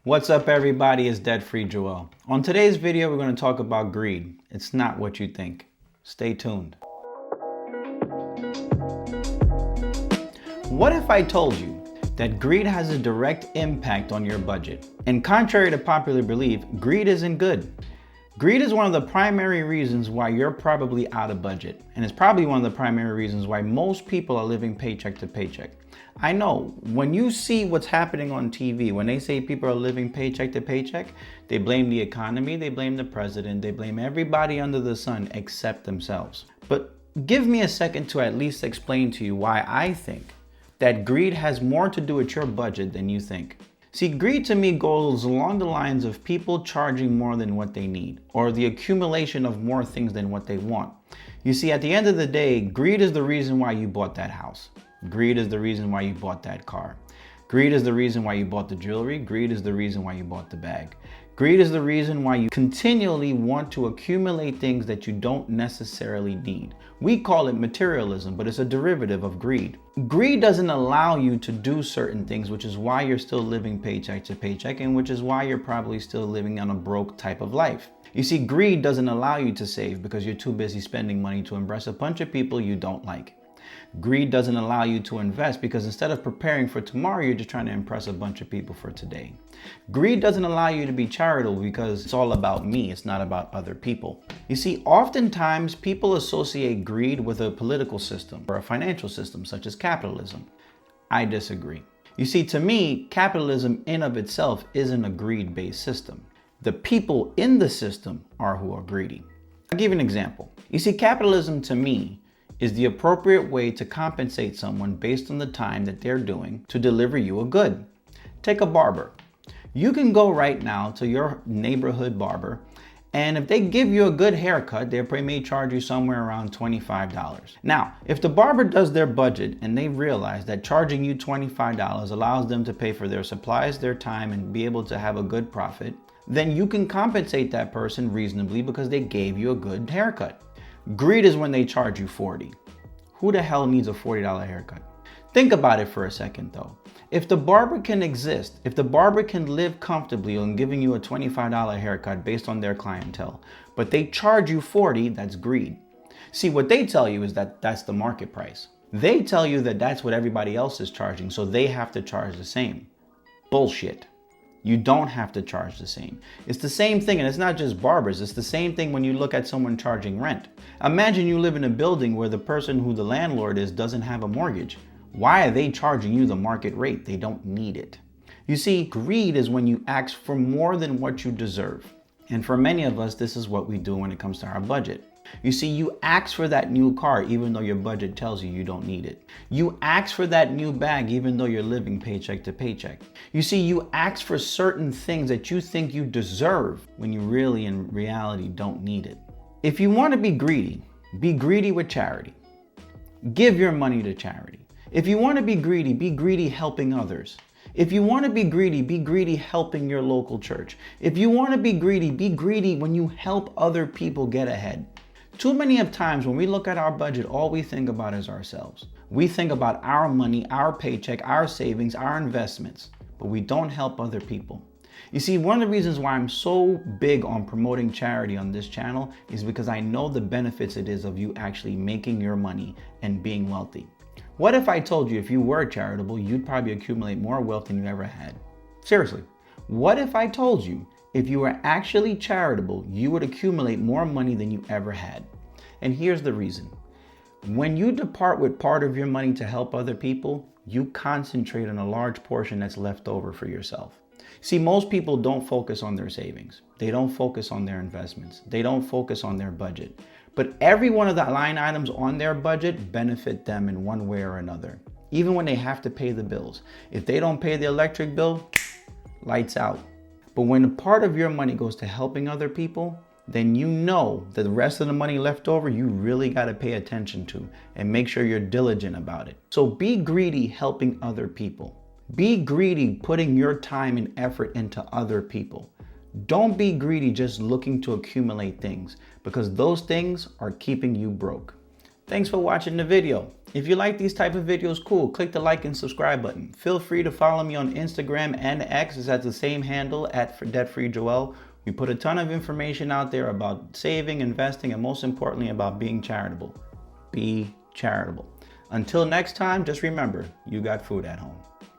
What's up everybody, it's Debt Free Joel. On today's video, we're going to talk about greed. It's not what you think. Stay tuned. What if I told you that greed has a direct impact on your budget? And contrary to popular belief, greed isn't good. Greed is one of the primary reasons why you're probably out of budget. And it's probably one of the primary reasons why most people are living paycheck to paycheck. I know when you see what's happening on TV, when they say people are living paycheck to paycheck, they blame the economy, they blame the president, they blame everybody under the sun except themselves. But give me a second to at least explain to you why I think that greed has more to do with your budget than you think. See, greed to me goes along the lines of people charging more than what they need, or the accumulation of more things than what they want. You see, at the end of the day, greed is the reason why you bought that house. Greed is the reason why you bought that car. Greed is the reason why you bought the jewelry. Greed is the reason why you bought the bag. Greed is the reason why you continually want to accumulate things that you don't necessarily need. We call it materialism, but it's a derivative of greed. Greed doesn't allow you to do certain things, which is why you're still living paycheck to paycheck, and which is why you're probably still living on a broke type of life. You see, greed doesn't allow you to save because you're too busy spending money to impress a bunch of people you don't like. Greed doesn't allow you to invest because instead of preparing for tomorrow, you're just trying to impress a bunch of people for today. Greed doesn't allow you to be charitable because it's all about me, it's not about other people. You see, oftentimes people associate greed with a political system or a financial system such as capitalism. I disagree. You see, to me, capitalism in of itself isn't a greed-based system. The people in the system are who are greedy. I'll give you an example. You see, capitalism to me is the appropriate way to compensate someone based on the time that they're doing to deliver you a good. Take a barber. You can go right now to your neighborhood barber, and if they give you a good haircut, they may charge you somewhere around $25. Now, if the barber does their budget and they realize that charging you $25 allows them to pay for their supplies, their time, and be able to have a good profit, then you can compensate that person reasonably because they gave you a good haircut. Greed is when they charge you $40. Who the hell needs a $40 haircut? Think about it for a second though. If the barber can exist, if the barber can live comfortably on giving you a $25 haircut based on their clientele, but they charge you $40, that's greed. See, what they tell you is that that's the market price. They tell you that that's what everybody else is charging, so they have to charge the same. Bullshit. You don't have to charge the same. It's the same thing, and it's not just barbers. It's the same thing when you look at someone charging rent. Imagine you live in a building where the person who the landlord is doesn't have a mortgage. Why are they charging you the market rate? They don't need it. You see, greed is when you ask for more than what you deserve. And for many of us, this is what we do when it comes to our budget. You see, you ask for that new car even though your budget tells you you don't need it. You ask for that new bag even though you're living paycheck to paycheck. You see, you ask for certain things that you think you deserve when you really in reality don't need it. If you want to be greedy with charity. Give your money to charity. If you want to be greedy helping others. If you want to be greedy helping your local church. If you want to be greedy when you help other people get ahead. Too many of times when we look at our budget, all we think about is ourselves. We think about our money, our paycheck, our savings, our investments, but we don't help other people. You see, one of the reasons why I'm so big on promoting charity on this channel is because I know the benefits it is of you actually making your money and being wealthy. What if I told you if you were charitable, you'd probably accumulate more wealth than you ever had? Seriously, what if I told you if you were actually charitable, you would accumulate more money than you ever had? And here's the reason. When you depart with part of your money to help other people, you concentrate on a large portion that's left over for yourself. See, most people don't focus on their savings. They don't focus on their investments. They don't focus on their budget. But every one of the line items on their budget benefit them in one way or another. Even when they have to pay the bills. If they don't pay the electric bill, lights out. But when a part of your money goes to helping other people, then you know that the rest of the money left over, you really got to pay attention to and make sure you're diligent about it. So be greedy helping other people. Be greedy putting your time and effort into other people. Don't be greedy just looking to accumulate things because those things are keeping you broke. Thanks for watching the video. If you like these type of videos, cool, click the like and subscribe button. Feel free to follow me on Instagram and X. It's at the same handle, at DebtFreeJoel. We put a ton of information out there about saving, investing, and most importantly about being charitable. Be charitable. Until next time, just remember, you got food at home.